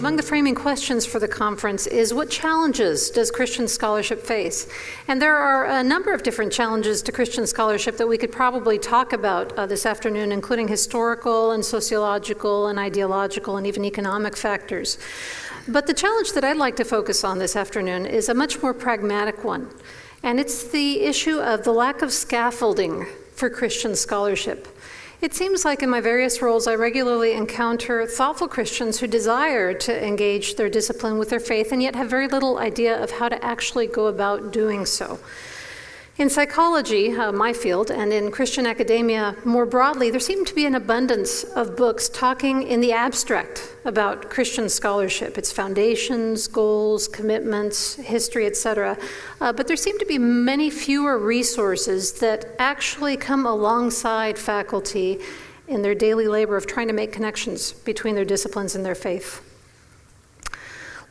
Among the framing questions for the conference is, what challenges does Christian scholarship face? And there are a number of different challenges to Christian scholarship that we could probably talk about this afternoon, including historical and sociological and ideological and even economic factors. But the challenge that I'd like to focus on this afternoon is a much more pragmatic one. And it's the issue of the lack of scaffolding for Christian scholarship. It seems like in my various roles, I regularly encounter thoughtful Christians who desire to engage their discipline with their faith and yet have very little idea of how to actually go about doing so. In psychology, my field, and in Christian academia more broadly, there seemed to be an abundance of books talking in the abstract about Christian scholarship, its foundations, goals, commitments, history, etc. But there seem to be many fewer resources that actually come alongside faculty in their daily labor of trying to make connections between their disciplines and their faith.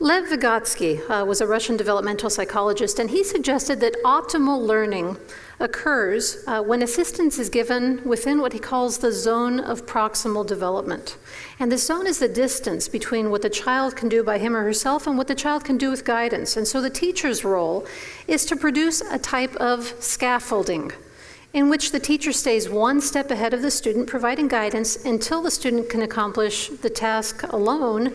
Lev Vygotsky was a Russian developmental psychologist, and he suggested that optimal learning occurs when assistance is given within what he calls the zone of proximal development. And this zone is the distance between what the child can do by him or herself and what the child can do with guidance. And so the teacher's role is to produce a type of scaffolding in which the teacher stays one step ahead of the student, providing guidance until the student can accomplish the task alone.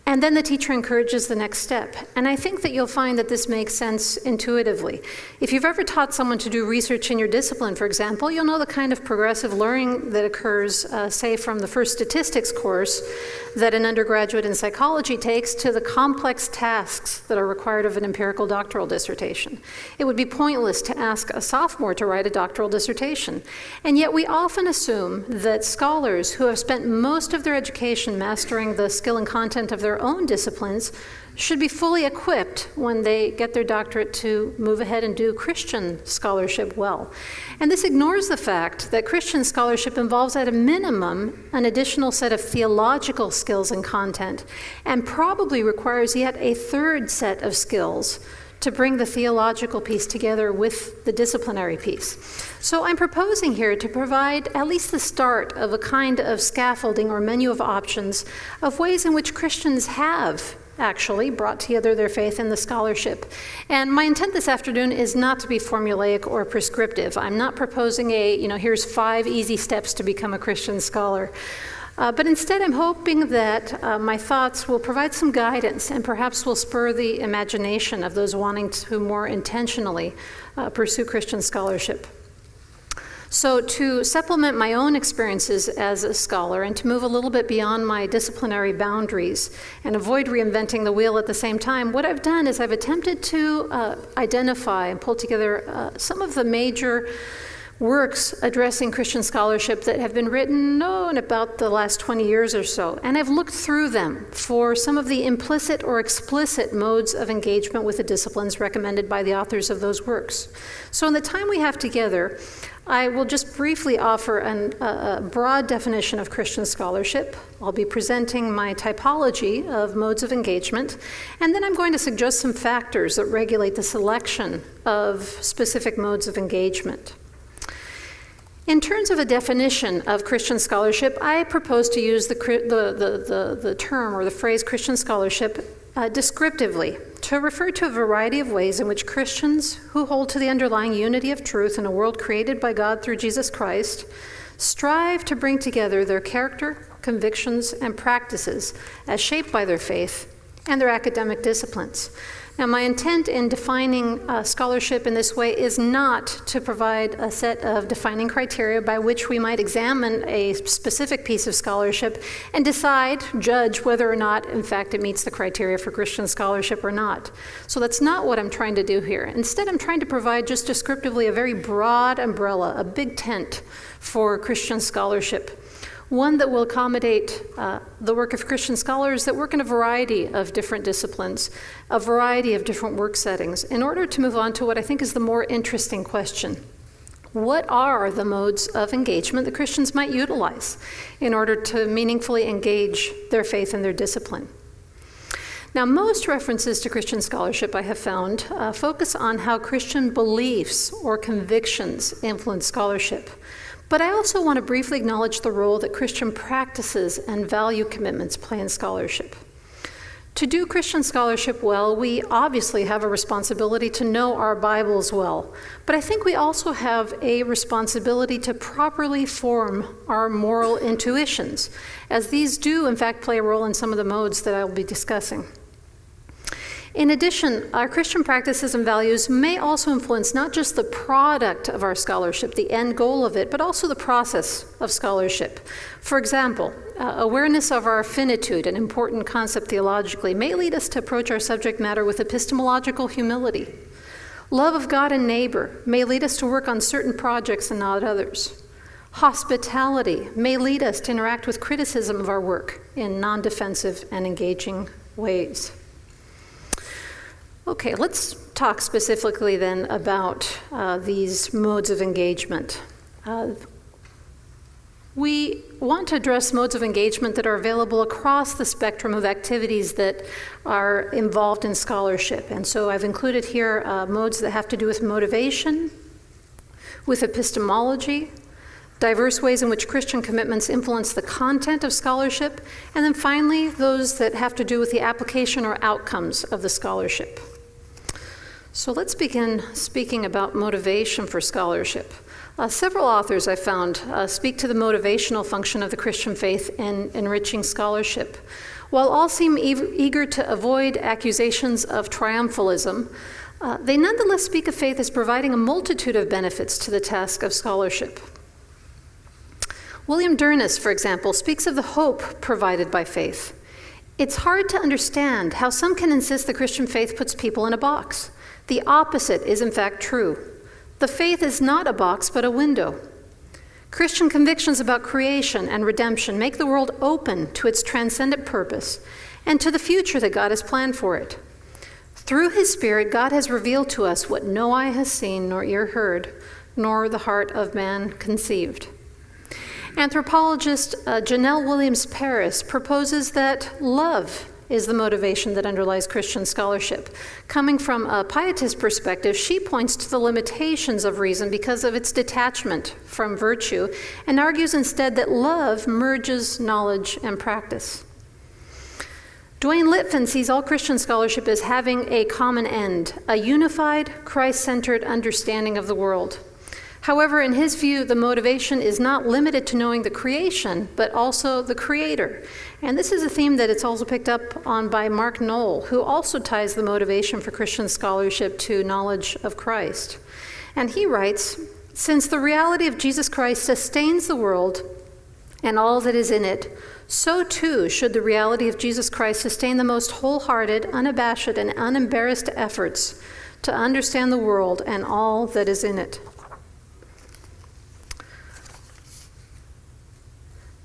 And then the teacher encourages the next step. And I think that you'll find that this makes sense intuitively. If you've ever taught someone to do research in your discipline, for example, you'll know the kind of progressive learning that occurs, say, from the first statistics course that an undergraduate in psychology takes to the complex tasks that are required of an empirical doctoral dissertation. It would be pointless to ask a sophomore to write a doctoral dissertation. And yet we often assume that scholars who have spent most of their education mastering the skill and content of their own disciplines should be fully equipped when they get their doctorate to move ahead and do Christian scholarship well. And this ignores the fact that Christian scholarship involves at a minimum an additional set of theological skills and content, and probably requires yet a third set of skills to bring the theological piece together with the disciplinary piece. So I'm proposing here to provide at least the start of a kind of scaffolding or menu of options of ways in which Christians have actually brought together their faith and the scholarship. And my intent this afternoon is not to be formulaic or prescriptive. I'm not proposing here's 5 easy steps to become a Christian scholar. But instead, I'm hoping that my thoughts will provide some guidance and perhaps will spur the imagination of those wanting to more intentionally pursue Christian scholarship. So to supplement my own experiences as a scholar and to move a little bit beyond my disciplinary boundaries and avoid reinventing the wheel at the same time, what I've done is I've attempted to identify and pull together some of the major works addressing Christian scholarship that have been written in about the last 20 years or so. And I've looked through them for some of the implicit or explicit modes of engagement with the disciplines recommended by the authors of those works. So in the time we have together, I will just briefly offer a broad definition of Christian scholarship. I'll be presenting my typology of modes of engagement, and then I'm going to suggest some factors that regulate the selection of specific modes of engagement. In terms of a definition of Christian scholarship, I propose to use the term or the phrase Christian scholarship descriptively to refer to a variety of ways in which Christians who hold to the underlying unity of truth in a world created by God through Jesus Christ strive to bring together their character, convictions, and practices as shaped by their faith and their academic disciplines. Now, my intent in defining scholarship in this way is not to provide a set of defining criteria by which we might examine a specific piece of scholarship and judge whether or not, in fact, it meets the criteria for Christian scholarship or not. So that's not what I'm trying to do here. Instead, I'm trying to provide just descriptively a very broad umbrella, a big tent for Christian scholarship. One that will accommodate the work of Christian scholars that work in a variety of different disciplines, a variety of different work settings, in order to move on to what I think is the more interesting question. What are the modes of engagement that Christians might utilize in order to meaningfully engage their faith and their discipline? Now, most references to Christian scholarship I have found focus on how Christian beliefs or convictions influence scholarship. But I also want to briefly acknowledge the role that Christian practices and value commitments play in scholarship. To do Christian scholarship well, we obviously have a responsibility to know our Bibles well, but I think we also have a responsibility to properly form our moral intuitions, as these do in fact play a role in some of the modes that I will be discussing. In addition, our Christian practices and values may also influence not just the product of our scholarship, the end goal of it, but also the process of scholarship. For example, awareness of our finitude, an important concept theologically, may lead us to approach our subject matter with epistemological humility. Love of God and neighbor may lead us to work on certain projects and not others. Hospitality may lead us to interact with criticism of our work in non-defensive and engaging ways. Okay, let's talk specifically then about these modes of engagement. We want to address modes of engagement that are available across the spectrum of activities that are involved in scholarship. And so I've included here modes that have to do with motivation, with epistemology, diverse ways in which Christian commitments influence the content of scholarship, and then finally, those that have to do with the application or outcomes of the scholarship. So let's begin speaking about motivation for scholarship. Several authors I found speak to the motivational function of the Christian faith in enriching scholarship. While all seem eager to avoid accusations of triumphalism, they nonetheless speak of faith as providing a multitude of benefits to the task of scholarship. William Durness, for example, speaks of the hope provided by faith. It's hard to understand how some can insist the Christian faith puts people in a box. The opposite is in fact true. The faith is not a box, but a window. Christian convictions about creation and redemption make the world open to its transcendent purpose and to the future that God has planned for it. Through his Spirit, God has revealed to us what no eye has seen, nor ear heard, nor the heart of man conceived. Anthropologist Janelle Williams Paris proposes that love is the motivation that underlies Christian scholarship. Coming from a pietist perspective, she points to the limitations of reason because of its detachment from virtue, and argues instead that love merges knowledge and practice. Duane Litfin sees all Christian scholarship as having a common end, a unified, Christ-centered understanding of the world. However, in his view, the motivation is not limited to knowing the creation, but also the Creator. And this is a theme that it's also picked up on by Mark Knoll, who also ties the motivation for Christian scholarship to knowledge of Christ. And he writes, "Since the reality of Jesus Christ sustains the world and all that is in it, so too should the reality of Jesus Christ sustain the most wholehearted, unabashed, and unembarrassed efforts to understand the world and all that is in it."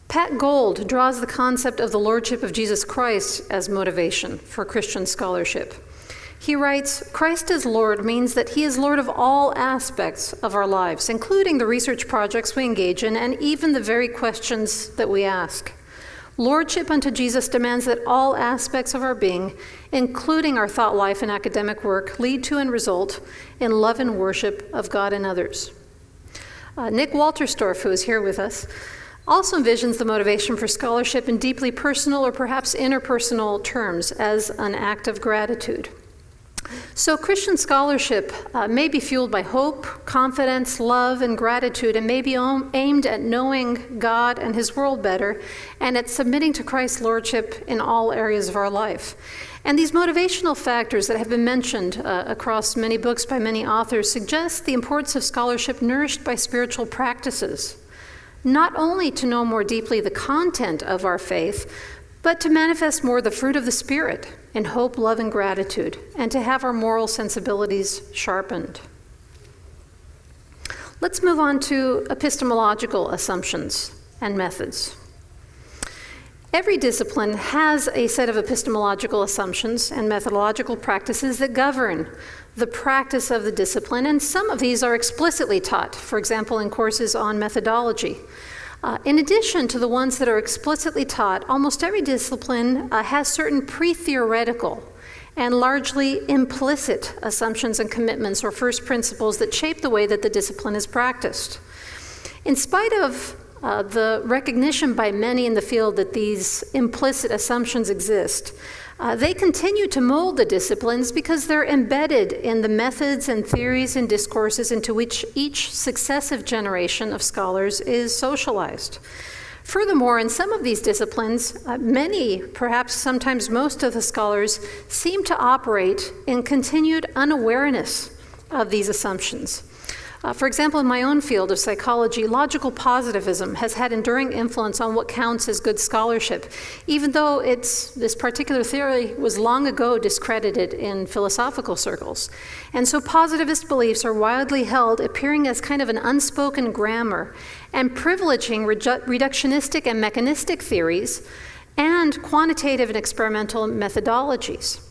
Pat Gold draws the concept of the Lordship of Jesus Christ as motivation for Christian scholarship. He writes, "Christ as Lord means that he is Lord of all aspects of our lives, including the research projects we engage in and even the very questions that we ask. Lordship unto Jesus demands that all aspects of our being, including our thought life and academic work, lead to and result in love and worship of God and others." Nick Walterstorff, who is here with us, also envisions the motivation for scholarship in deeply personal or perhaps interpersonal terms as an act of gratitude. So Christian scholarship may be fueled by hope, confidence, love, and gratitude, and may be aimed at knowing God and his world better, and at submitting to Christ's lordship in all areas of our life. And these motivational factors that have been mentioned across many books by many authors suggest the importance of scholarship nourished by spiritual practices, not only to know more deeply the content of our faith, but to manifest more the fruit of the Spirit in hope, love, and gratitude, and to have our moral sensibilities sharpened. Let's move on to epistemological assumptions and methods. Every discipline has a set of epistemological assumptions and methodological practices that govern the practice of the discipline, and some of these are explicitly taught, for example, in courses on methodology. In addition to the ones that are explicitly taught, almost every discipline has certain pre-theoretical and largely implicit assumptions and commitments or first principles that shape the way that the discipline is practiced. In spite of the recognition by many in the field that these implicit assumptions exist, They continue to mold the disciplines because they're embedded in the methods and theories and discourses into which each successive generation of scholars is socialized. Furthermore, in some of these disciplines, many, perhaps sometimes most of the scholars seem to operate in continued unawareness of these assumptions. For example, in my own field of psychology, logical positivism has had enduring influence on what counts as good scholarship, even though this particular theory was long ago discredited in philosophical circles. And so positivist beliefs are widely held, appearing as kind of an unspoken grammar and privileging reductionistic and mechanistic theories and quantitative and experimental methodologies.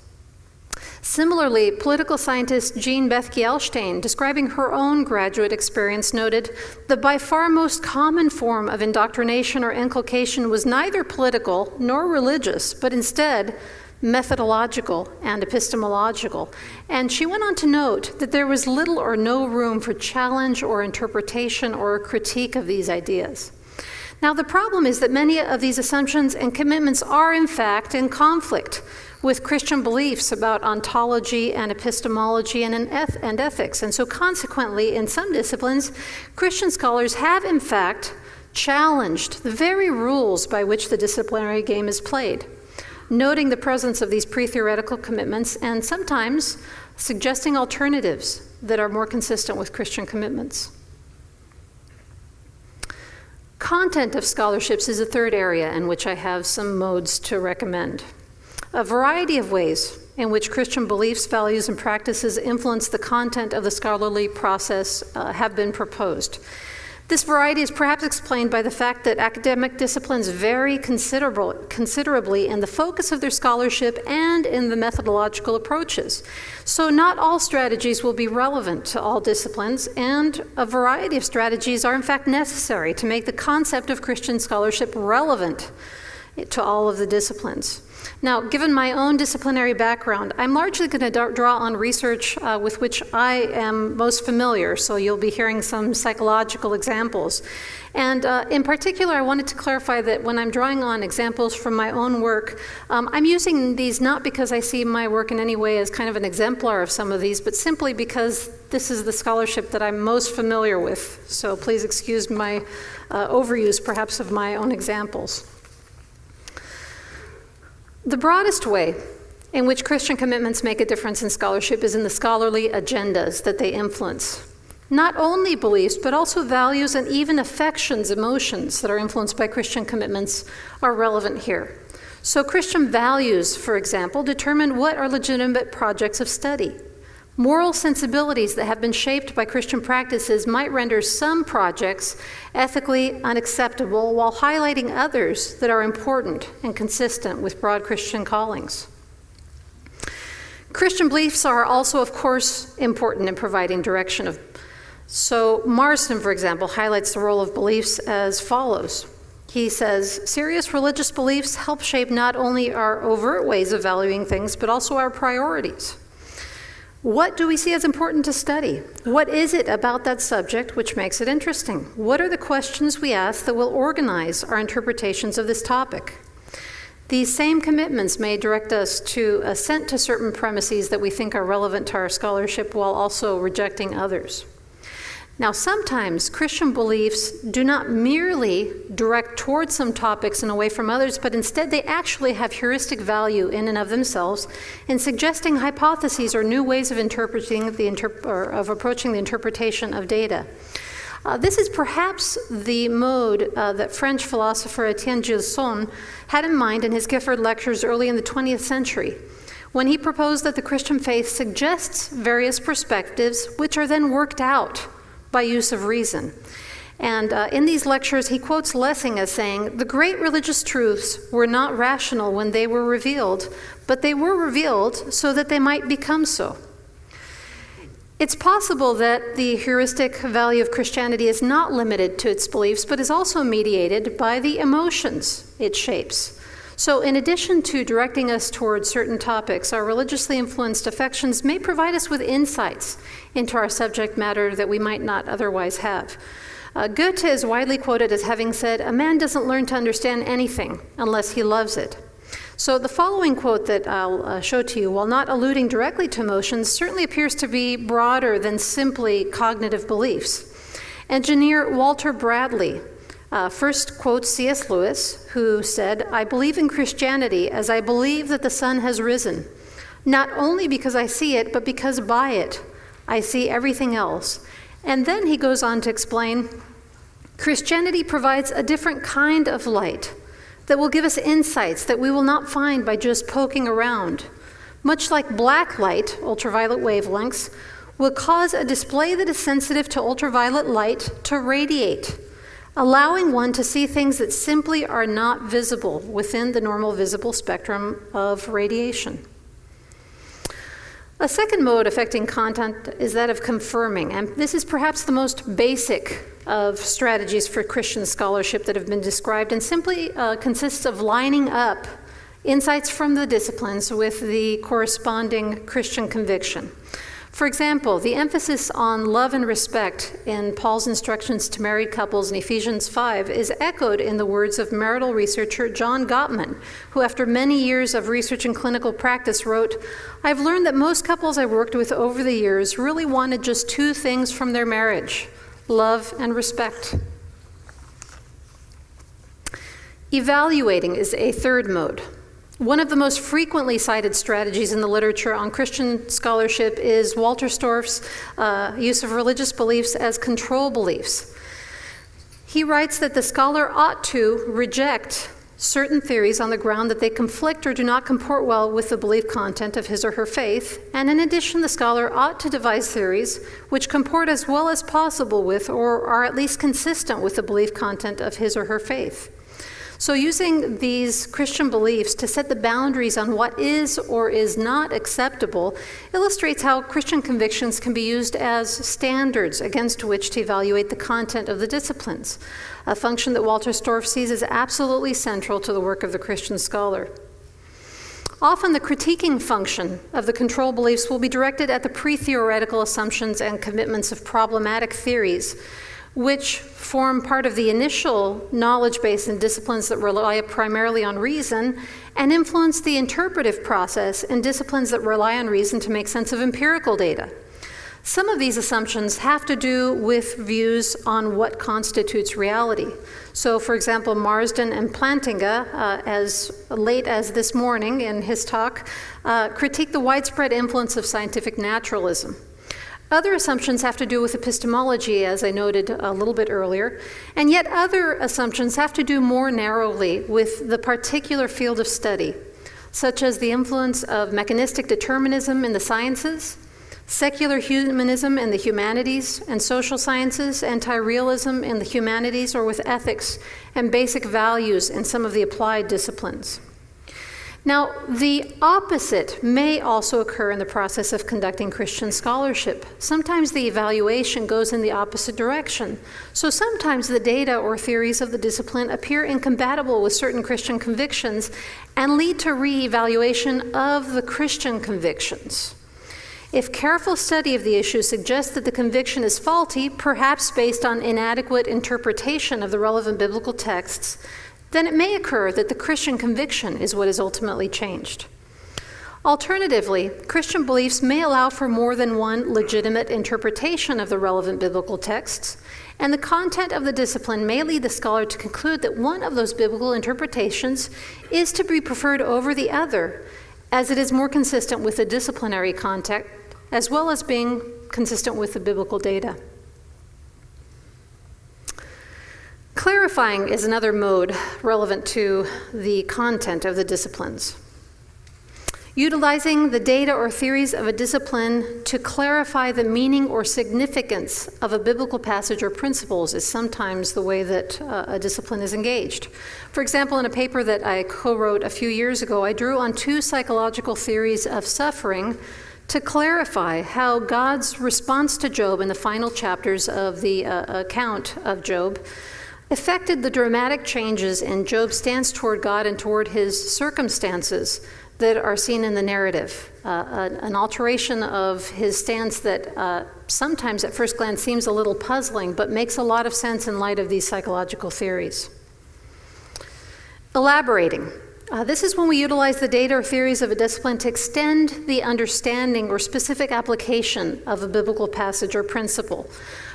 Similarly, political scientist Jean Bethke-Elshtain, describing her own graduate experience, noted, "The by far most common form of indoctrination or inculcation was neither political nor religious, but instead methodological and epistemological." And she went on to note that there was little or no room for challenge or interpretation or critique of these ideas. Now, the problem is that many of these assumptions and commitments are, in fact, in conflict with Christian beliefs about ontology and epistemology and ethics. And so consequently, in some disciplines, Christian scholars have, in fact, challenged the very rules by which the disciplinary game is played, noting the presence of these pre-theoretical commitments and sometimes suggesting alternatives that are more consistent with Christian commitments. Content of scholarships is a third area in which I have some modes to recommend. A variety of ways in which Christian beliefs, values, and practices influence the content of the scholarly process have been proposed. This variety is perhaps explained by the fact that academic disciplines vary considerably in the focus of their scholarship and in the methodological approaches. So not all strategies will be relevant to all disciplines, and a variety of strategies are in fact necessary to make the concept of Christian scholarship relevant to all of the disciplines. Now, given my own disciplinary background, I'm largely going to draw on research with which I am most familiar, so you'll be hearing some psychological examples. And in particular, I wanted to clarify that when I'm drawing on examples from my own work, I'm using these not because I see my work in any way as kind of an exemplar of some of these, but simply because this is the scholarship that I'm most familiar with. So please excuse my overuse, perhaps, of my own examples. The broadest way in which Christian commitments make a difference in scholarship is in the scholarly agendas that they influence. Not only beliefs, but also values and even affections, emotions that are influenced by Christian commitments are relevant here. So Christian values, for example, determine what are legitimate projects of study. Moral sensibilities that have been shaped by Christian practices might render some projects ethically unacceptable while highlighting others that are important and consistent with broad Christian callings. Christian beliefs are also, of course, important in providing direction. So Marston, for example, highlights the role of beliefs as follows. He says, serious religious beliefs help shape not only our overt ways of valuing things, but also our priorities. What do we see as important to study? What is it about that subject which makes it interesting? What are the questions we ask that will organize our interpretations of this topic? These same commitments may direct us to assent to certain premises that we think are relevant to our scholarship while also rejecting others. Now, sometimes Christian beliefs do not merely direct towards some topics and away from others, but instead they actually have heuristic value in and of themselves in suggesting hypotheses or new ways of approaching the interpretation of data. This is perhaps the mode that French philosopher Etienne Gilson had in mind in his Gifford lectures early in the 20th century, when he proposed that the Christian faith suggests various perspectives which are then worked out by use of reason. And in these lectures, he quotes Lessing as saying, "The great religious truths were not rational when they were revealed, but they were revealed so that they might become so." It's possible that the heuristic value of Christianity is not limited to its beliefs, but is also mediated by the emotions it shapes. So in addition to directing us towards certain topics, our religiously influenced affections may provide us with insights into our subject matter that we might not otherwise have. Goethe is widely quoted as having said, "A man doesn't learn to understand anything unless he loves it." So the following quote that I'll show to you, while not alluding directly to emotions, certainly appears to be broader than simply cognitive beliefs. Engineer Walter Bradley first quotes C.S. Lewis, who said, "I believe in Christianity as I believe that the sun has risen, not only because I see it, but because by it I see everything else." And then he goes on to explain, "Christianity provides a different kind of light that will give us insights that we will not find by just poking around. Much like black light, ultraviolet wavelengths, will cause a display that is sensitive to ultraviolet light to radiate, allowing one to see things that simply are not visible within the normal visible spectrum of radiation." A second mode affecting content is that of confirming, and this is perhaps the most basic of strategies for Christian scholarship that have been described, and simply consists of lining up insights from the disciplines with the corresponding Christian conviction. For example, the emphasis on love and respect in Paul's instructions to married couples in Ephesians 5 is echoed in the words of marital researcher John Gottman, who after many years of research and clinical practice wrote, "I've learned that most couples I worked with over the years really wanted just two things from their marriage: love and respect." Evaluating is a third mode. One of the most frequently cited strategies in the literature on Christian scholarship is Walter Storff's use of religious beliefs as control beliefs. He writes that the scholar ought to reject certain theories on the ground that they conflict or do not comport well with the belief content of his or her faith, and in addition, the scholar ought to devise theories which comport as well as possible with or are at least consistent with the belief content of his or her faith. So using these Christian beliefs to set the boundaries on what is or is not acceptable illustrates how Christian convictions can be used as standards against which to evaluate the content of the disciplines, a function that Walter Storff sees as absolutely central to the work of the Christian scholar. Often the critiquing function of the control beliefs will be directed at the pre-theoretical assumptions and commitments of problematic theories, which form part of the initial knowledge base in disciplines that rely primarily on reason, and influence the interpretive process in disciplines that rely on reason to make sense of empirical data. Some of these assumptions have to do with views on what constitutes reality. So, for example, Marsden and Plantinga, as late as this morning in his talk, critique the widespread influence of scientific naturalism. Other assumptions have to do with epistemology, as I noted a little bit earlier, and yet other assumptions have to do more narrowly with the particular field of study, such as the influence of mechanistic determinism in the sciences, secular humanism in the humanities and social sciences, anti-realism in the humanities or with ethics, and basic values in some of the applied disciplines. Now, the opposite may also occur in the process of conducting Christian scholarship. Sometimes the evaluation goes in the opposite direction. So sometimes the data or theories of the discipline appear incompatible with certain Christian convictions and lead to re-evaluation of the Christian convictions. If careful study of the issue suggests that the conviction is faulty, perhaps based on inadequate interpretation of the relevant biblical texts, then it may occur that the Christian conviction is what is ultimately changed. Alternatively, Christian beliefs may allow for more than one legitimate interpretation of the relevant biblical texts, and the content of the discipline may lead the scholar to conclude that one of those biblical interpretations is to be preferred over the other, as it is more consistent with the disciplinary context, as well as being consistent with the biblical data. Clarifying is another mode relevant to the content of the disciplines. Utilizing the data or theories of a discipline to clarify the meaning or significance of a biblical passage or principles is sometimes the way that a discipline is engaged. For example, in a paper that I co-wrote a few years ago, I drew on two psychological theories of suffering to clarify how God's response to Job in the final chapters of the account of Job affected the dramatic changes in Job's stance toward God and toward his circumstances that are seen in the narrative. An alteration of his stance that sometimes at first glance seems a little puzzling, but makes a lot of sense in light of these psychological theories. Elaborating. This is when we utilize the data or theories of a discipline to extend the understanding or specific application of a biblical passage or principle.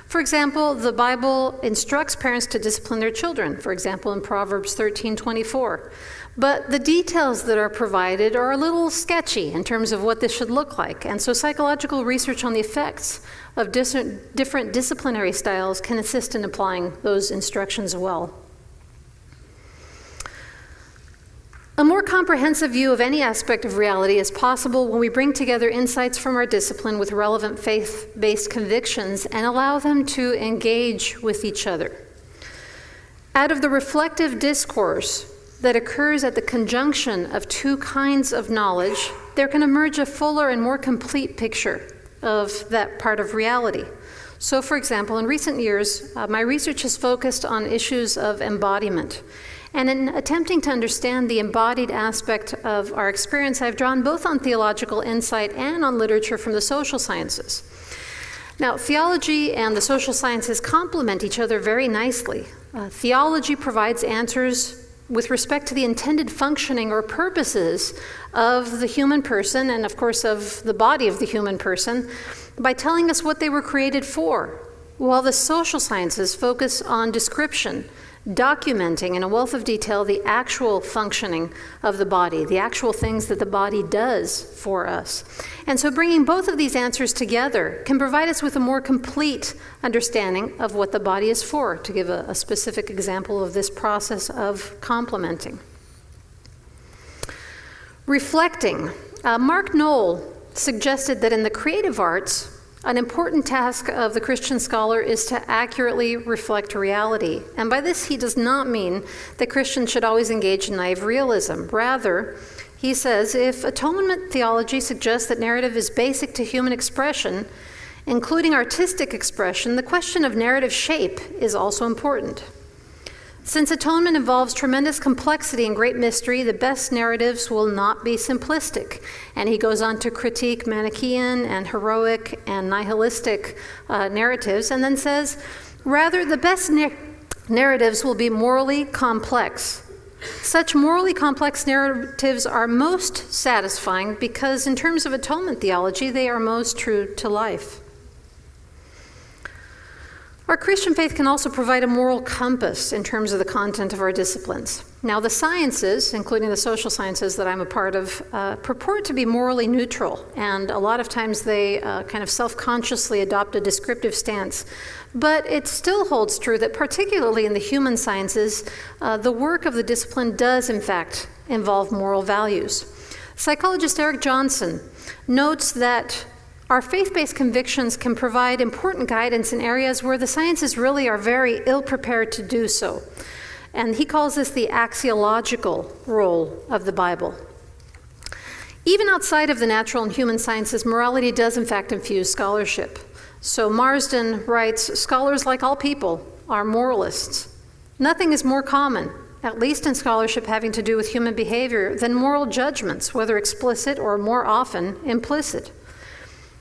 For example, the Bible instructs parents to discipline their children, for example, in Proverbs 13:24. But the details that are provided are a little sketchy in terms of what this should look like. And so psychological research on the effects of different disciplinary styles can assist in applying those instructions well. A more comprehensive view of any aspect of reality is possible when we bring together insights from our discipline with relevant faith-based convictions and allow them to engage with each other. Out of the reflective discourse that occurs at the conjunction of two kinds of knowledge, there can emerge a fuller and more complete picture of that part of reality. So, for example, in recent years, my research has focused on issues of embodiment. And in attempting to understand the embodied aspect of our experience, I've drawn both on theological insight and on literature from the social sciences. Now, theology and the social sciences complement each other very nicely. Theology provides answers with respect to the intended functioning or purposes of the human person, and of course of the body of the human person, by telling us what they were created for, while the social sciences focus on description, documenting in a wealth of detail the actual functioning of the body, the actual things that the body does for us. And so bringing both of these answers together can provide us with a more complete understanding of what the body is for, to give a specific example of this process of complementing. Reflecting. Mark Noll suggested that in the creative arts, an important task of the Christian scholar is to accurately reflect reality. And by this, he does not mean that Christians should always engage in naive realism. Rather, he says, if atonement theology suggests that narrative is basic to human expression, including artistic expression, the question of narrative shape is also important. Since atonement involves tremendous complexity and great mystery, the best narratives will not be simplistic. And he goes on to critique Manichaean and heroic and nihilistic narratives, and then says, rather, the best narratives will be morally complex. Such morally complex narratives are most satisfying because, in terms of atonement theology, they are most true to life. Our Christian faith can also provide a moral compass in terms of the content of our disciplines. Now, the sciences, including the social sciences that I'm a part of, purport to be morally neutral, and a lot of times they kind of self-consciously adopt a descriptive stance. But it still holds true that particularly in the human sciences, the work of the discipline does, in fact, involve moral values. Psychologist Eric Johnson notes that our faith-based convictions can provide important guidance in areas where the sciences really are very ill-prepared to do so. And he calls this the axiological role of the Bible. Even outside of the natural and human sciences, morality does in fact infuse scholarship. So Marsden writes, scholars, like all people, are moralists. Nothing is more common, at least in scholarship having to do with human behavior, than moral judgments, whether explicit or more often implicit.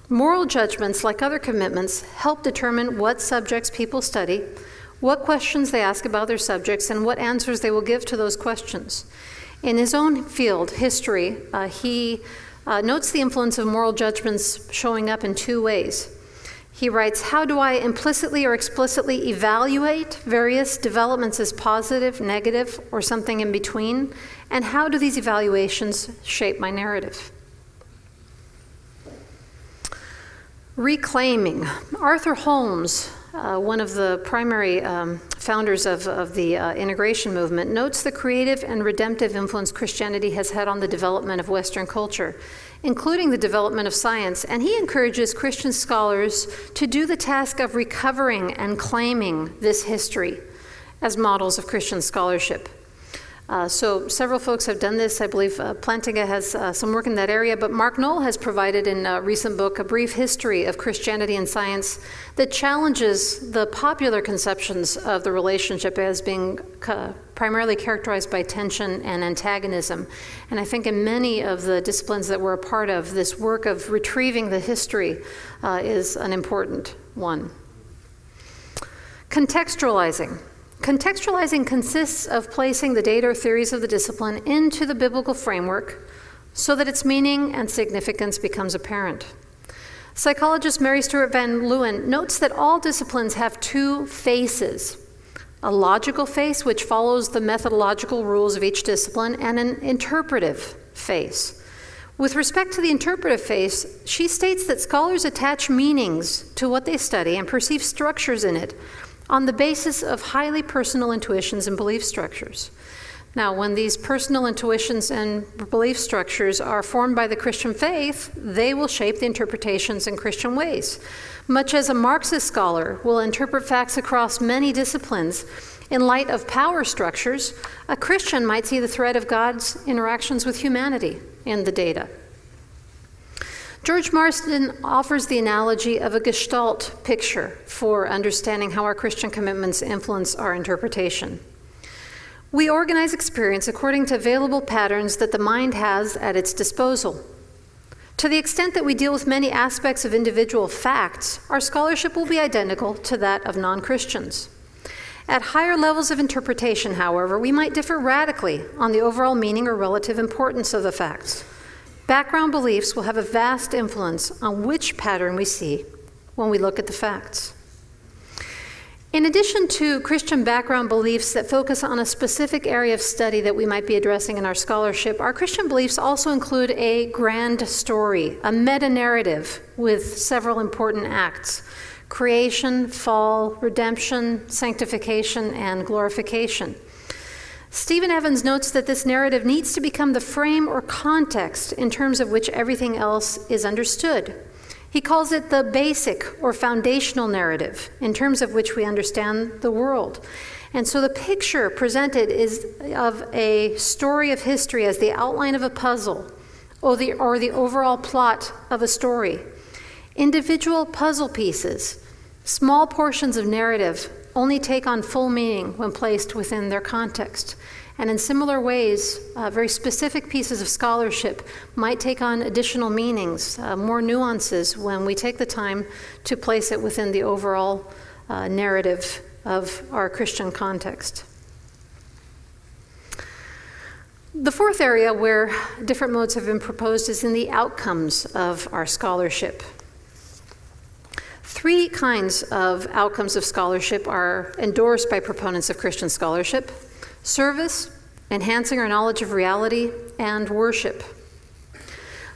Moral judgments, like other commitments, help determine what subjects people study, what questions they ask about their subjects, and what answers they will give to those questions. In his own field, history, he notes the influence of moral judgments showing up in two ways. He writes, how do I implicitly or explicitly evaluate various developments as positive, negative, or something in between? And how do these evaluations shape my narrative? Reclaiming. Arthur Holmes, one of the primary founders of the integration movement, notes the creative and redemptive influence Christianity has had on the development of Western culture, including the development of science, and he encourages Christian scholars to do the task of recovering and claiming this history as models of Christian scholarship. So several folks have done this. I believe Plantinga has some work in that area, but Mark Noll has provided in a recent book a brief history of Christianity and science that challenges the popular conceptions of the relationship as being primarily characterized by tension and antagonism. And I think in many of the disciplines that we're a part of, this work of retrieving the history is an important one. Contextualizing. Contextualizing consists of placing the data or theories of the discipline into the biblical framework so that its meaning and significance becomes apparent. Psychologist Mary Stuart Van Leeuwen notes that all disciplines have two faces: a logical face, which follows the methodological rules of each discipline, and an interpretive face. With respect to the interpretive face, she states that scholars attach meanings to what they study and perceive structures in it on the basis of highly personal intuitions and belief structures. Now, when these personal intuitions and belief structures are formed by the Christian faith, they will shape the interpretations in Christian ways. Much as a Marxist scholar will interpret facts across many disciplines in light of power structures, a Christian might see the thread of God's interactions with humanity in the data. George Marsden offers the analogy of a Gestalt picture for understanding how our Christian commitments influence our interpretation. We organize experience according to available patterns that the mind has at its disposal. To the extent that we deal with many aspects of individual facts, our scholarship will be identical to that of non-Christians. At higher levels of interpretation, however, we might differ radically on the overall meaning or relative importance of the facts. Background beliefs will have a vast influence on which pattern we see when we look at the facts. In addition to Christian background beliefs that focus on a specific area of study that we might be addressing in our scholarship, our Christian beliefs also include a grand story, a meta-narrative with several important acts: creation, fall, redemption, sanctification, and glorification. Stephen Evans notes that this narrative needs to become the frame or context in terms of which everything else is understood. He calls it the basic or foundational narrative in terms of which we understand the world. And so the picture presented is of a story of history as the outline of a puzzle or the overall plot of a story. Individual puzzle pieces, small portions of narrative, only take on full meaning when placed within their context. And in similar ways, very specific pieces of scholarship might take on additional meanings, more nuances, when we take the time to place it within the overall narrative of our Christian context. The fourth area where different modes have been proposed is in the outcomes of our scholarship. Three kinds of outcomes of scholarship are endorsed by proponents of Christian scholarship: service, enhancing our knowledge of reality, and worship.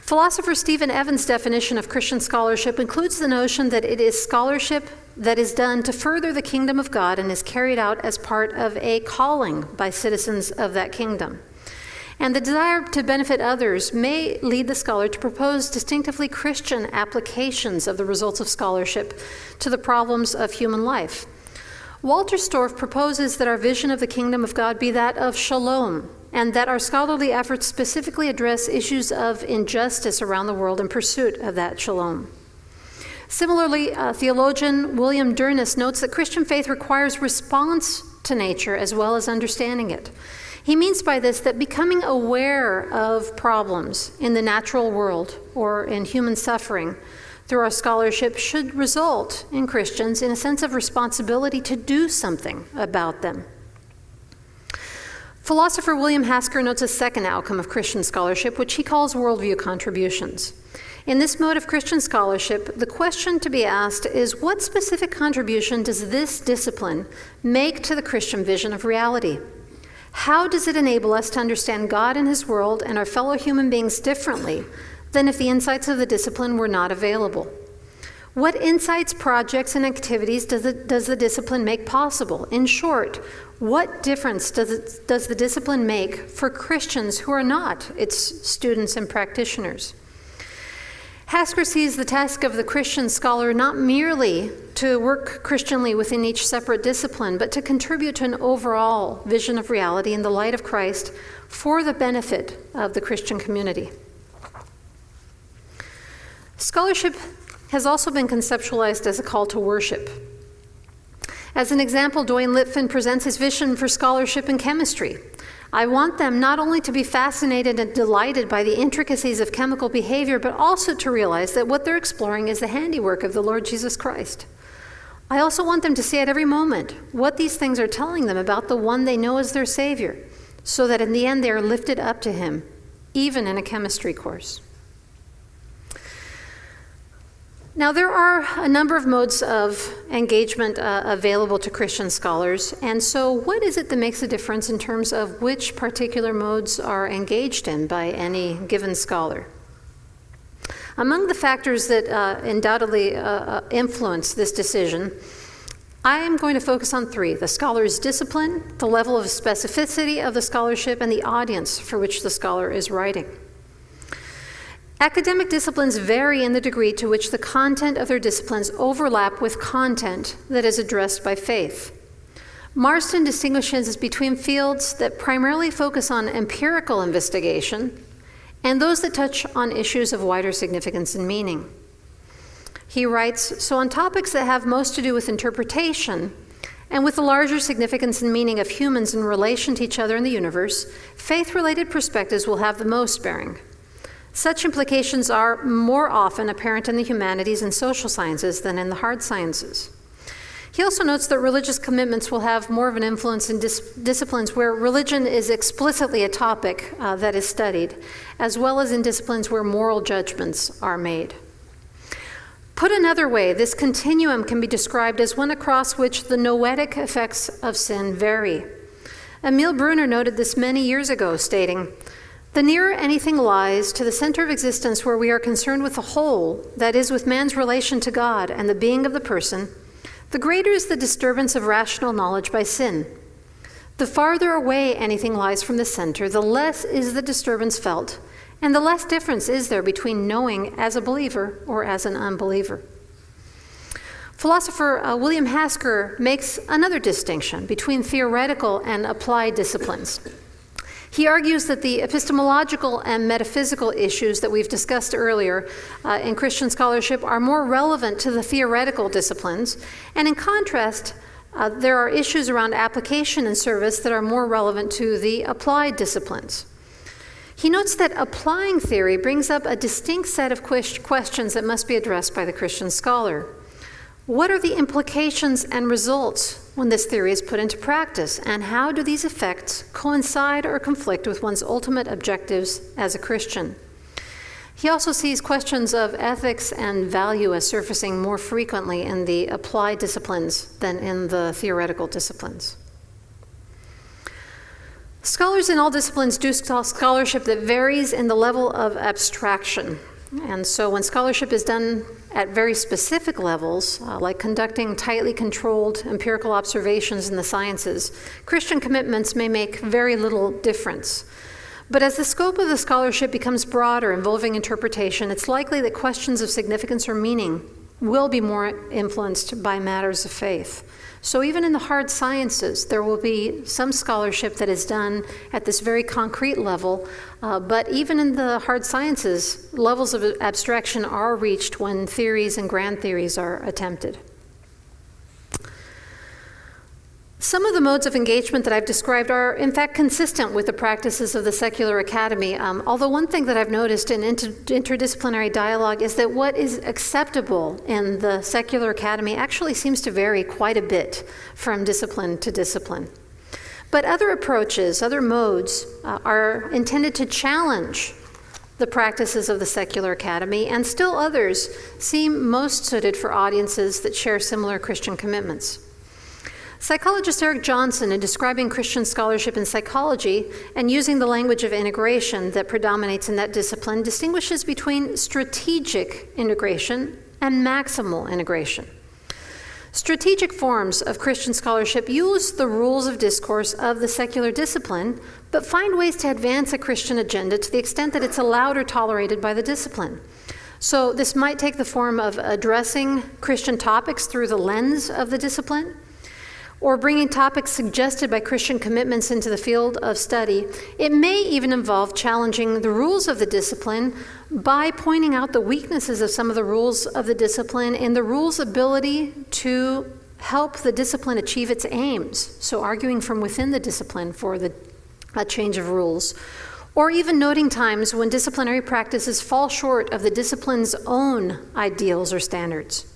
Philosopher Stephen Evans' definition of Christian scholarship includes the notion that it is scholarship that is done to further the kingdom of God and is carried out as part of a calling by citizens of that kingdom. And the desire to benefit others may lead the scholar to propose distinctively Christian applications of the results of scholarship to the problems of human life. Walter Storff proposes that our vision of the kingdom of God be that of shalom, and that our scholarly efforts specifically address issues of injustice around the world in pursuit of that shalom. Similarly, theologian William Durness notes that Christian faith requires response to nature as well as understanding it. He means by this that becoming aware of problems in the natural world or in human suffering through our scholarship should result in Christians in a sense of responsibility to do something about them. Philosopher William Hasker notes a second outcome of Christian scholarship, which he calls worldview contributions. In this mode of Christian scholarship, the question to be asked is, what specific contribution does this discipline make to the Christian vision of reality? How does it enable us to understand God and His world and our fellow human beings differently than if the insights of the discipline were not available? What insights, projects, and activities does the discipline make possible? In short, what difference does the discipline make for Christians who are not its students and practitioners? Hasker sees the task of the Christian scholar not merely to work Christianly within each separate discipline, but to contribute to an overall vision of reality in the light of Christ for the benefit of the Christian community. Scholarship has also been conceptualized as a call to worship. As an example, Dwayne Litfin presents his vision for scholarship in chemistry. I want them not only to be fascinated and delighted by the intricacies of chemical behavior, but also to realize that what they're exploring is the handiwork of the Lord Jesus Christ. I also want them to see at every moment what these things are telling them about the one they know as their Savior, so that in the end they are lifted up to him, even in a chemistry course. Now, there are a number of modes of engagement available to Christian scholars, and so what is it that makes a difference in terms of which particular modes are engaged in by any given scholar? Among the factors that undoubtedly influence this decision, I am going to focus on three: the scholar's discipline, the level of specificity of the scholarship, and the audience for which the scholar is writing. Academic disciplines vary in the degree to which the content of their disciplines overlap with content that is addressed by faith. Marston distinguishes between fields that primarily focus on empirical investigation and those that touch on issues of wider significance and meaning. He writes, "So on topics that have most to do with interpretation and with the larger significance and meaning of humans in relation to each other in the universe, faith-related perspectives will have the most bearing. Such implications are more often apparent in the humanities and social sciences than in the hard sciences." He also notes that religious commitments will have more of an influence in disciplines where religion is explicitly a topic that is studied, as well as in disciplines where moral judgments are made. Put another way, this continuum can be described as one across which the noetic effects of sin vary. Emil Brunner noted this many years ago, stating, "The nearer anything lies to the center of existence where we are concerned with the whole, that is, with man's relation to God and the being of the person, the greater is the disturbance of rational knowledge by sin. The farther away anything lies from the center, the less is the disturbance felt, and the less difference is there between knowing as a believer or as an unbeliever." Philosopher William Hasker makes another distinction between theoretical and applied disciplines. He argues that the epistemological and metaphysical issues that we've discussed earlier in Christian scholarship are more relevant to the theoretical disciplines, and in contrast, there are issues around application and service that are more relevant to the applied disciplines. He notes that applying theory brings up a distinct set of questions that must be addressed by the Christian scholar. What are the implications and results when this theory is put into practice, and how do these effects coincide or conflict with one's ultimate objectives as a Christian? He also sees questions of ethics and value as surfacing more frequently in the applied disciplines than in the theoretical disciplines. Scholars in all disciplines do scholarship that varies in the level of abstraction. And so when scholarship is done at very specific levels, like conducting tightly controlled empirical observations in the sciences, Christian commitments may make very little difference. But as the scope of the scholarship becomes broader, involving interpretation, it's likely that questions of significance or meaning will be more influenced by matters of faith. So even in the hard sciences, there will be some scholarship that is done at this very concrete level, but even in the hard sciences, levels of abstraction are reached when theories and grand theories are attempted. Some of the modes of engagement that I've described are, in fact, consistent with the practices of the secular academy, although one thing that I've noticed in interdisciplinary dialogue is that what is acceptable in the secular academy actually seems to vary quite a bit from discipline to discipline. But other approaches, other modes, are intended to challenge the practices of the secular academy, and still others seem most suited for audiences that share similar Christian commitments. Psychologist Eric Johnson, in describing Christian scholarship in psychology and using the language of integration that predominates in that discipline, distinguishes between strategic integration and maximal integration. Strategic forms of Christian scholarship use the rules of discourse of the secular discipline, but find ways to advance a Christian agenda to the extent that it's allowed or tolerated by the discipline. So this might take the form of addressing Christian topics through the lens of the discipline, or bringing topics suggested by Christian commitments into the field of study. It may even involve challenging the rules of the discipline by pointing out the weaknesses of some of the rules of the discipline and the rule's ability to help the discipline achieve its aims, so arguing from within the discipline for a change of rules, or even noting times when disciplinary practices fall short of the discipline's own ideals or standards.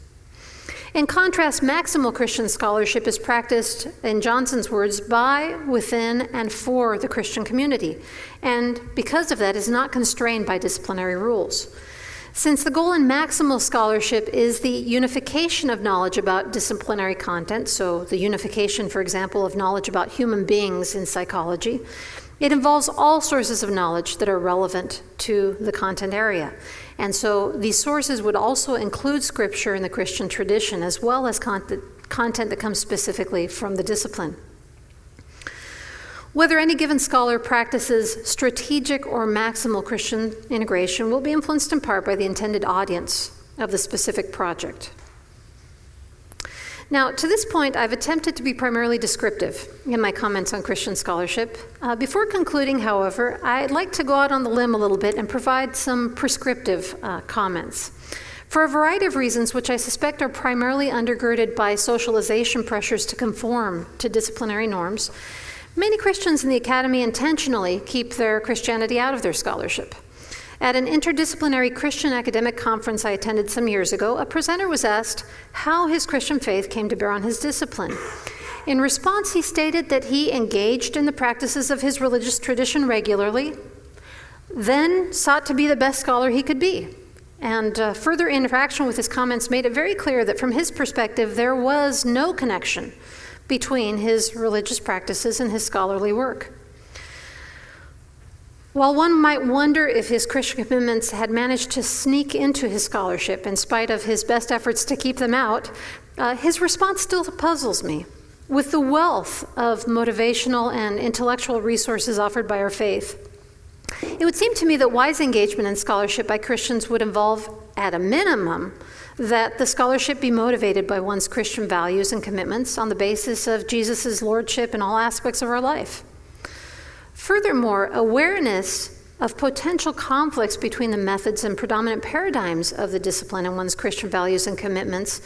In contrast, maximal Christian scholarship is practiced, in Johnson's words, by, within, and for the Christian community, and because of that is not constrained by disciplinary rules. Since the goal in maximal scholarship is the unification of knowledge about disciplinary content, so the unification, for example, of knowledge about human beings in psychology, it involves all sources of knowledge that are relevant to the content area. And so these sources would also include scripture in the Christian tradition, as well as content that comes specifically from the discipline. Whether any given scholar practices strategic or maximal Christian integration will be influenced in part by the intended audience of the specific project. Now, to this point, I've attempted to be primarily descriptive in my comments on Christian scholarship. Before concluding, however, I'd like to go out on the limb a little bit and provide some prescriptive comments. For a variety of reasons, which I suspect are primarily undergirded by socialization pressures to conform to disciplinary norms, many Christians in the academy intentionally keep their Christianity out of their scholarship. At an interdisciplinary Christian academic conference I attended some years ago, a presenter was asked how his Christian faith came to bear on his discipline. In response, he stated that he engaged in the practices of his religious tradition regularly, then sought to be the best scholar he could be. And further interaction with his comments made it very clear that from his perspective, there was no connection between his religious practices and his scholarly work. While one might wonder if his Christian commitments had managed to sneak into his scholarship in spite of his best efforts to keep them out, his response still puzzles me. With the wealth of motivational and intellectual resources offered by our faith, it would seem to me that wise engagement in scholarship by Christians would involve, at a minimum, that the scholarship be motivated by one's Christian values and commitments on the basis of Jesus' lordship in all aspects of our life. Furthermore, awareness of potential conflicts between the methods and predominant paradigms of the discipline and one's Christian values and commitments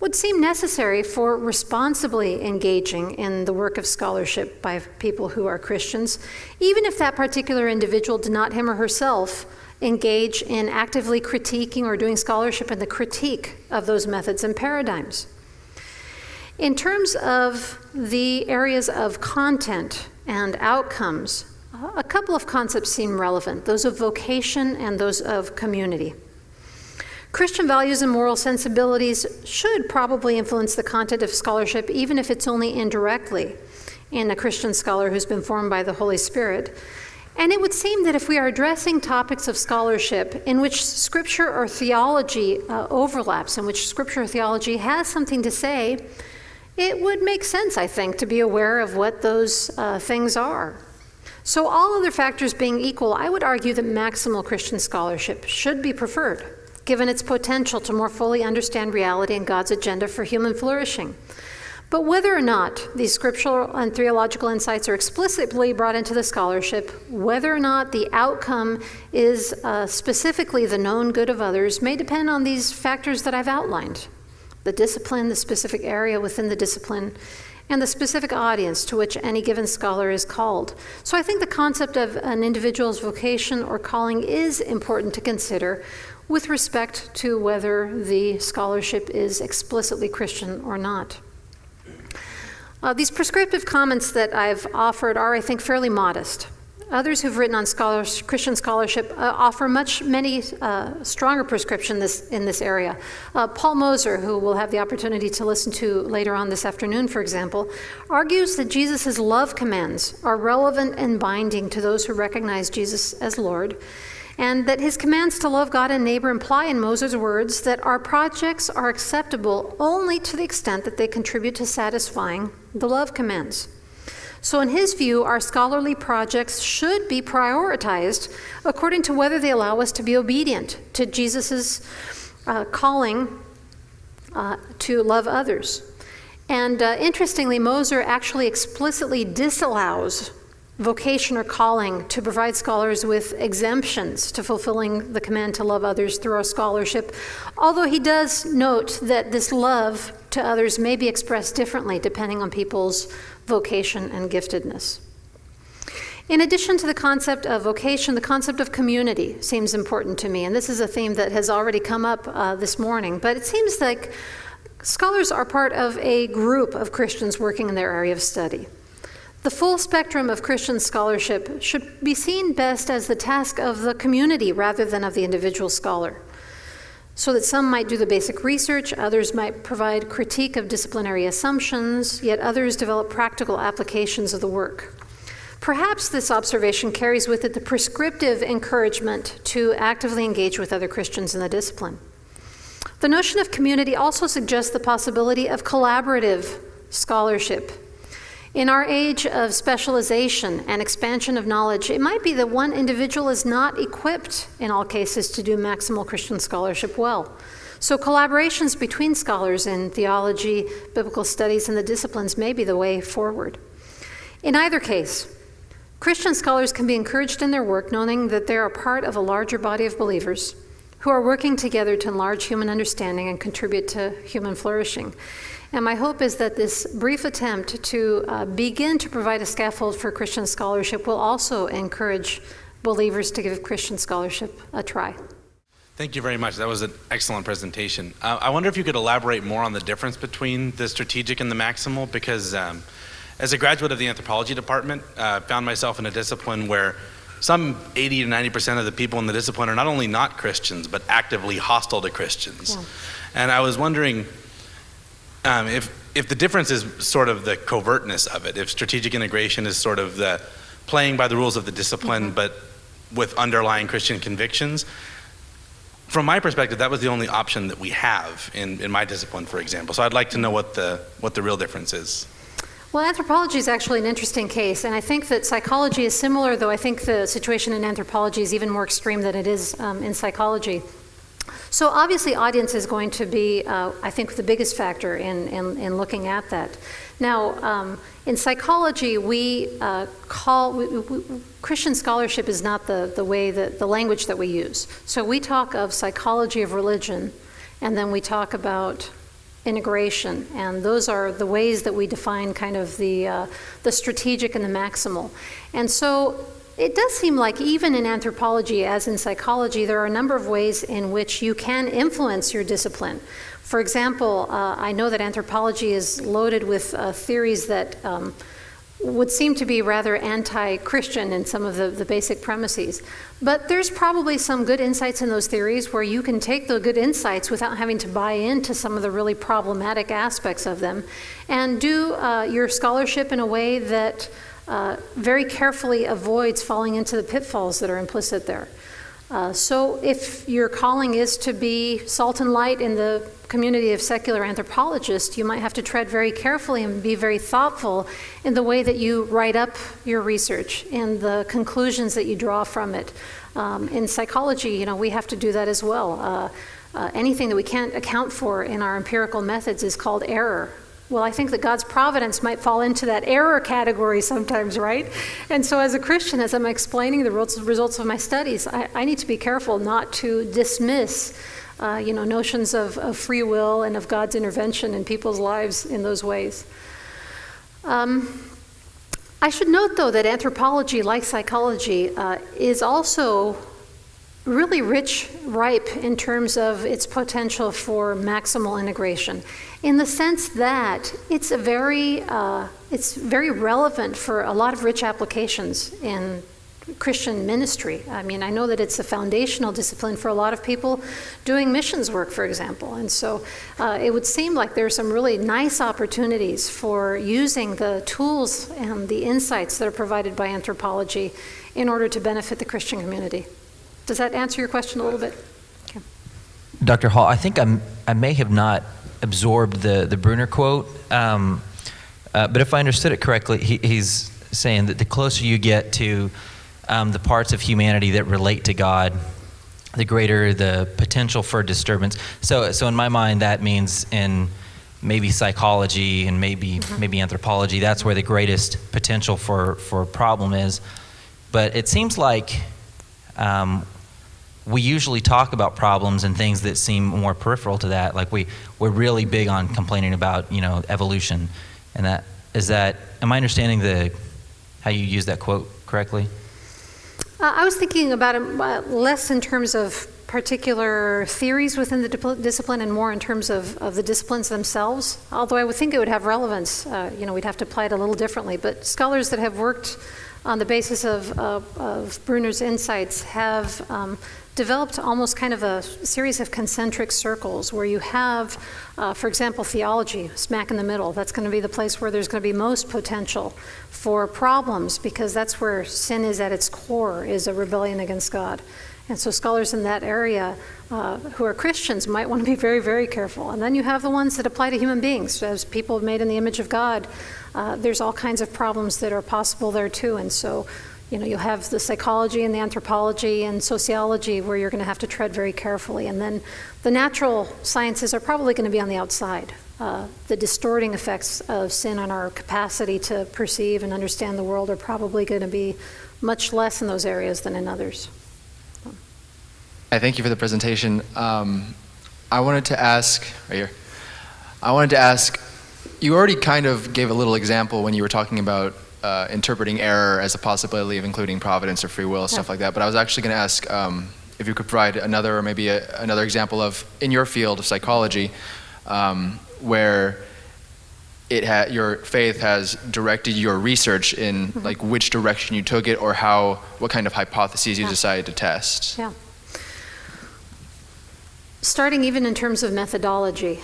would seem necessary for responsibly engaging in the work of scholarship by people who are Christians, even if that particular individual did not him or herself engage in actively critiquing or doing scholarship in the critique of those methods and paradigms. In terms of the areas of content and outcomes, a couple of concepts seem relevant, those of vocation and those of community. Christian values and moral sensibilities should probably influence the content of scholarship, even if it's only indirectly in a Christian scholar who's been formed by the Holy Spirit. And it would seem that if we are addressing topics of scholarship in which scripture or theology overlaps, in which scripture or theology has something to say, it would make sense, I think, to be aware of what those things are. So all other factors being equal, I would argue that maximal Christian scholarship should be preferred, given its potential to more fully understand reality and God's agenda for human flourishing. But whether or not these scriptural and theological insights are explicitly brought into the scholarship, whether or not the outcome is specifically the known good of others, may depend on these factors that I've outlined: the discipline, the specific area within the discipline, and the specific audience to which any given scholar is called. So I think the concept of an individual's vocation or calling is important to consider with respect to whether the scholarship is explicitly Christian or not. These prescriptive comments that I've offered are, I think, fairly modest. Others who've written on Christian scholarship offer many stronger prescriptions in this area. Paul Moser, who we'll have the opportunity to listen to later on this afternoon, for example, argues that Jesus' love commands are relevant and binding to those who recognize Jesus as Lord, and that his commands to love God and neighbor imply, in Moser's words, that our projects are acceptable only to the extent that they contribute to satisfying the love commands. So in his view, our scholarly projects should be prioritized according to whether they allow us to be obedient to Jesus' calling to love others. And interestingly, Moser actually explicitly disallows vocation or calling to provide scholars with exemptions to fulfilling the command to love others through our scholarship, although he does note that this love to others may be expressed differently depending on people's vocation and giftedness. In addition to the concept of vocation, the concept of community seems important to me, and this is a theme that has already come up this morning, but it seems like Scholars are part of a group of Christians working in their area of study. The full spectrum of Christian scholarship should be seen best as the task of the community rather than of the individual scholar, so that some might do the basic research, others might provide critique of disciplinary assumptions, yet others develop practical applications of the work. Perhaps this observation carries with it the prescriptive encouragement to actively engage with other Christians in the discipline. The notion of community also suggests the possibility of collaborative scholarship. In our age of specialization and expansion of knowledge, it might be that one individual is not equipped in all cases to do maximal Christian scholarship well. So collaborations between scholars in theology, biblical studies, and the disciplines may be the way forward. In either case, Christian scholars can be encouraged in their work knowing that they are part of a larger body of believers who are working together to enlarge human understanding and contribute to human flourishing. And my hope is that this brief attempt to begin to provide a scaffold for Christian scholarship will also encourage believers to give Christian scholarship a try. Thank you very much. That was an excellent presentation. I wonder if you could elaborate more on the difference between the strategic and the maximal, because as a graduate of the anthropology department, found myself in a discipline where some 80 to 90% of the people in the discipline are not only not Christians, but actively hostile to Christians. Yeah. And I was wondering if the difference is sort of the covertness of it, if strategic integration is sort of the playing by the rules of the discipline, but with underlying Christian convictions. From my perspective, that was the only option that we have in my discipline, for example. So I'd like to know what the real difference is. Well, anthropology is actually an interesting case, and I think that psychology is similar, though I think the situation in anthropology is even more extreme than it is in psychology. So obviously audience is going to be, I think, the biggest factor in looking at that. Now, in psychology, Christian scholarship is not the way that the language that we use. So we talk of psychology of religion, and then we talk about integration, and those are the ways that we define kind of the strategic and the maximal. And so it does seem like even in anthropology, as in psychology, there are a number of ways in which you can influence your discipline. For example, I know that anthropology is loaded with theories that would seem to be rather anti-Christian in some of the basic premises. But there's probably some good insights in those theories where you can take the good insights without having to buy into some of the really problematic aspects of them and do your scholarship in a way that very carefully avoids falling into the pitfalls that are implicit there. So if your calling is to be salt and light in the community of secular anthropologists, you might have to tread very carefully and be very thoughtful in the way that you write up your research and the conclusions that you draw from it. In psychology, we have to do that as well. Anything that we can't account for in our empirical methods is called error. Well, I think that God's providence might fall into that error category sometimes, right? And so as a Christian, as I'm explaining the results of my studies, I need to be careful not to dismiss notions of free will and of God's intervention in people's lives in those ways. I should note, though, that anthropology, like psychology, is also really ripe in terms of its potential for maximal integration, in the sense that it's very relevant for a lot of rich applications in Christian ministry. I mean, I know that it's a foundational discipline for a lot of people doing missions work, for example. And so it would seem like there's some really nice opportunities for using the tools and the insights that are provided by anthropology in order to benefit the Christian community. Does that answer your question a little bit? Okay. Dr. Hall, I think I may have not absorbed the Bruner quote, but if I understood it correctly, he's saying that the closer you get to the parts of humanity that relate to God, the greater the potential for disturbance. So in my mind, that means in maybe psychology and maybe anthropology, that's where the greatest potential for a problem is. But it seems like we usually talk about problems and things that seem more peripheral to that. Like we're really big on complaining about evolution, and am I understanding how you use that quote correctly? I was thinking about it less in terms of particular theories within the discipline and more in terms of the disciplines themselves, although I would think it would have relevance. We'd have to apply it a little differently. But scholars that have worked on the basis of Bruner's insights have developed almost kind of a series of concentric circles where you have, for example, theology, smack in the middle. That's going to be the place where there's going to be most potential for problems, because that's where sin is at its core, is a rebellion against God. And so scholars in that area who are Christians might want to be very, very careful. And then you have the ones that apply to human beings. As people made in the image of God, there's all kinds of problems that are possible there too. And so, you'll have the psychology and the anthropology and sociology where you're going to have to tread very carefully. And then the natural sciences are probably going to be on the outside. The distorting effects of sin on our capacity to perceive and understand the world are probably going to be much less in those areas than in others. I thank you for the presentation. I wanted to ask, right here, you already kind of gave a little example when you were talking about interpreting error as a possibility of including providence or free will, stuff like that, but I was actually going to ask if you could provide another, or maybe another example of, in your field of psychology, where your faith has directed your research in like which direction you took it, or what kind of hypotheses you decided to test. Yeah. Starting even in terms of methodology.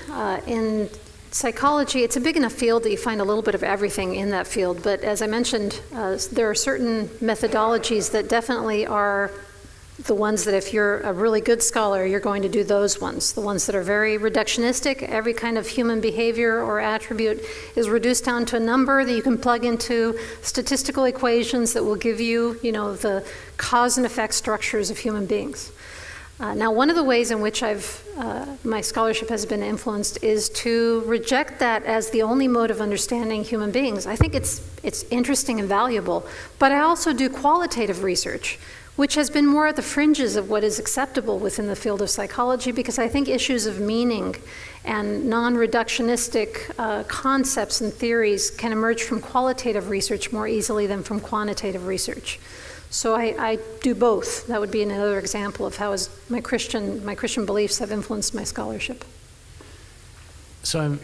In psychology, it's a big enough field that you find a little bit of everything in that field, but as I mentioned, there are certain methodologies that definitely are the ones that if you're a really good scholar, you're going to do those ones. The ones that are very reductionistic, every kind of human behavior or attribute is reduced down to a number that you can plug into statistical equations that will give you, the cause and effect structures of human beings. Now, one of the ways in which my scholarship has been influenced is to reject that as the only mode of understanding human beings. I think it's interesting and valuable, but I also do qualitative research, which has been more at the fringes of what is acceptable within the field of psychology, because I think issues of meaning and non-reductionistic concepts and theories can emerge from qualitative research more easily than from quantitative research. So I do both. That would be another example of how my Christian beliefs have influenced my scholarship. So I'm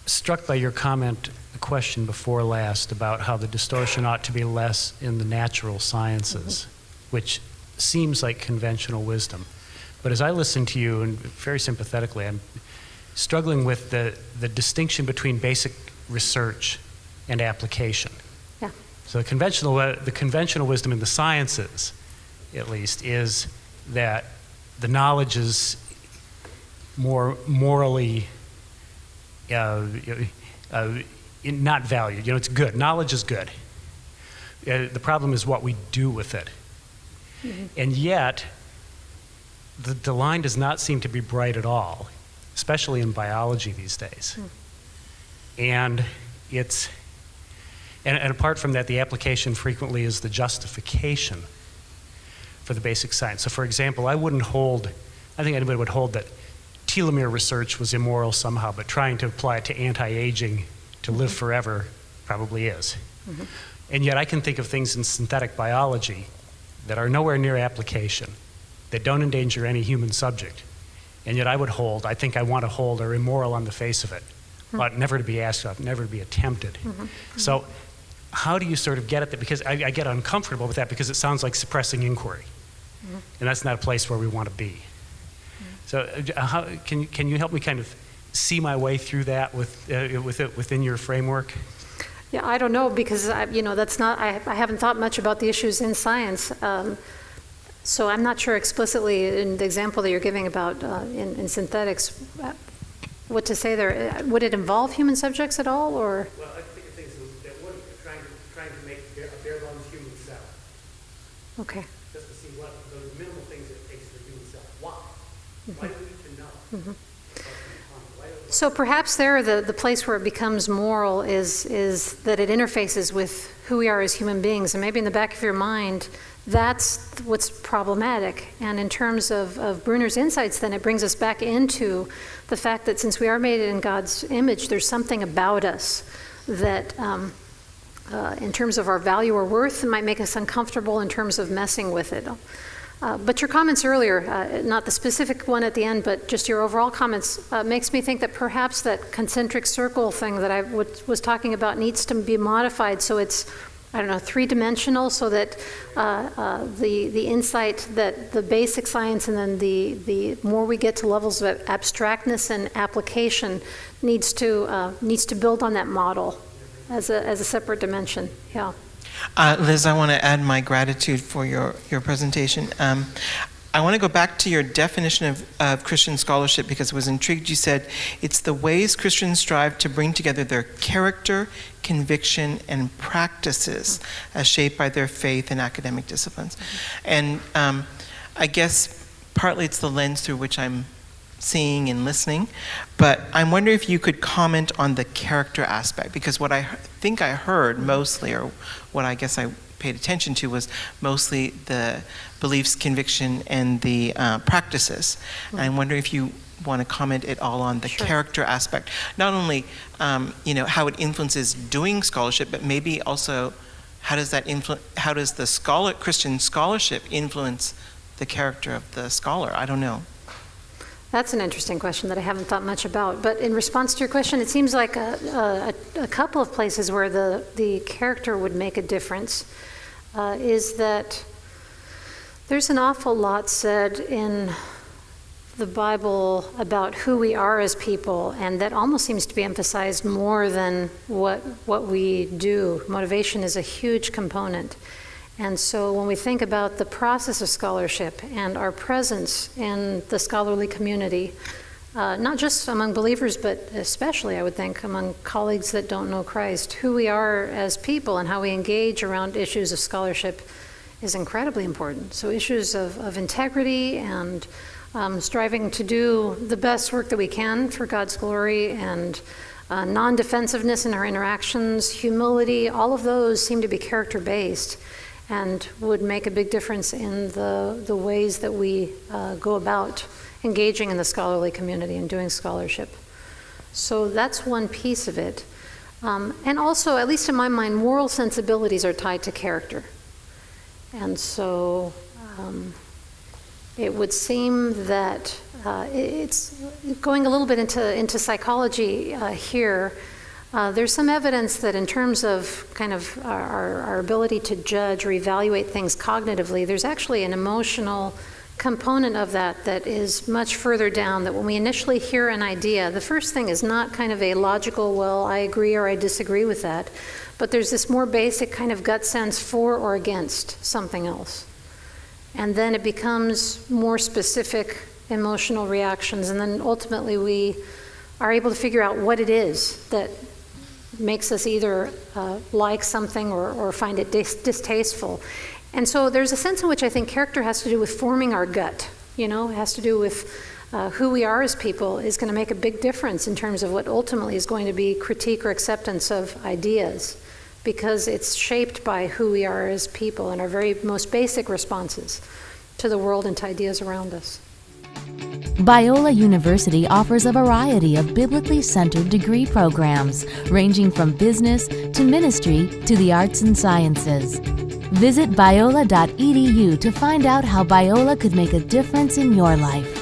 struck by your comment, the question before last, about how the distortion ought to be less in the natural sciences, which seems like conventional wisdom. But as I listen to you, and very sympathetically, I'm struggling with the distinction between basic research and application. Yeah. So the conventional wisdom in the sciences, at least, is that the knowledge is more morally not valued. It's good. Knowledge is good. The problem is what we do with it. Mm-hmm. And yet, the line does not seem to be bright at all, especially in biology these days. And and apart from that, the application frequently is the justification for the basic science. So for example, I think anybody would hold that telomere research was immoral somehow, but trying to apply it to anti-aging to live forever probably is. Mm-hmm. And yet I can think of things in synthetic biology that are nowhere near application, that don't endanger any human subject. And yet I want to hold are immoral on the face of it, but never to be asked of, never to be attempted. Mm-hmm. So how do you sort of get at that? Because I get uncomfortable with that because it sounds like suppressing inquiry. Mm-hmm. And that's not a place where we want to be. Mm-hmm. So can you help me kind of see my way through that within your framework? Yeah, I don't know, because I haven't thought much about the issues in science. So I'm not sure explicitly in the example that you're giving about in synthetics what to say there. Would it involve human subjects at all, or? Well, I think of things that would trying to make a bare bones human cell. Okay. Just to see what the minimal things it takes for a human cell. Why? Mm-hmm. Why do we need to know? Mm-hmm. So perhaps there, the place where it becomes moral is that it interfaces with who we are as human beings, and maybe in the back of your mind, that's what's problematic. And in terms of Bruner's insights, then it brings us back into the fact that since we are made in God's image, there's something about us that, in terms of our value or worth, it might make us uncomfortable in terms of messing with it. But your comments earlier, not the specific one at the end, but just your overall comments, makes me think that perhaps that concentric circle thing that I was talking about needs to be modified so it's, I don't know, three-dimensional, so that the insight that the basic science and then the more we get to levels of abstractness and application needs to build on that model as a separate dimension. Yeah. Liz, I want to add my gratitude for your presentation. I want to go back to your definition of Christian scholarship because I was intrigued. You said it's the ways Christians strive to bring together their character, conviction, and practices as shaped by their faith and academic disciplines. And I guess partly it's the lens through which I'm seeing and listening, but I'm wondering if you could comment on the character aspect, because what I think I heard mostly, or what I guess I paid attention to, was mostly the beliefs, conviction, and the practices. And I'm wondering if you want to comment at all on the character aspect, not only how it influences doing scholarship, but maybe also how does the Christian scholarship influence the character of the scholar? I don't know. That's an interesting question that I haven't thought much about. But in response to your question, it seems like a couple of places where the character would make a difference is that there's an awful lot said in the Bible about who we are as people, and that almost seems to be emphasized more than what we do. Motivation is a huge component. And so when we think about the process of scholarship and our presence in the scholarly community, not just among believers, but especially, I would think, among colleagues that don't know Christ, who we are as people and how we engage around issues of scholarship is incredibly important. So issues of integrity and striving to do the best work that we can for God's glory, and non-defensiveness in our interactions, humility, all of those seem to be character-based and would make a big difference in the ways that we go about engaging in the scholarly community and doing scholarship. So that's one piece of it. And also, at least in my mind, moral sensibilities are tied to character. And so it would seem that it's going a little bit into psychology here. There's some evidence that in terms of kind of our ability to judge or evaluate things cognitively, there's actually an emotional component of that is much further down, that when we initially hear an idea, the first thing is not kind of a logical, well, I agree or I disagree with that, but there's this more basic kind of gut sense for or against something else. And then it becomes more specific emotional reactions, and then ultimately we are able to figure out what it is that makes us either like something or find it distasteful. And so there's a sense in which I think character has to do with forming our gut. It has to do with who we are as people is going to make a big difference in terms of what ultimately is going to be critique or acceptance of ideas, because it's shaped by who we are as people and our very most basic responses to the world and to ideas around us. Biola University offers a variety of biblically centered degree programs, ranging from business to ministry to the arts and sciences. Visit biola.edu to find out how Biola could make a difference in your life.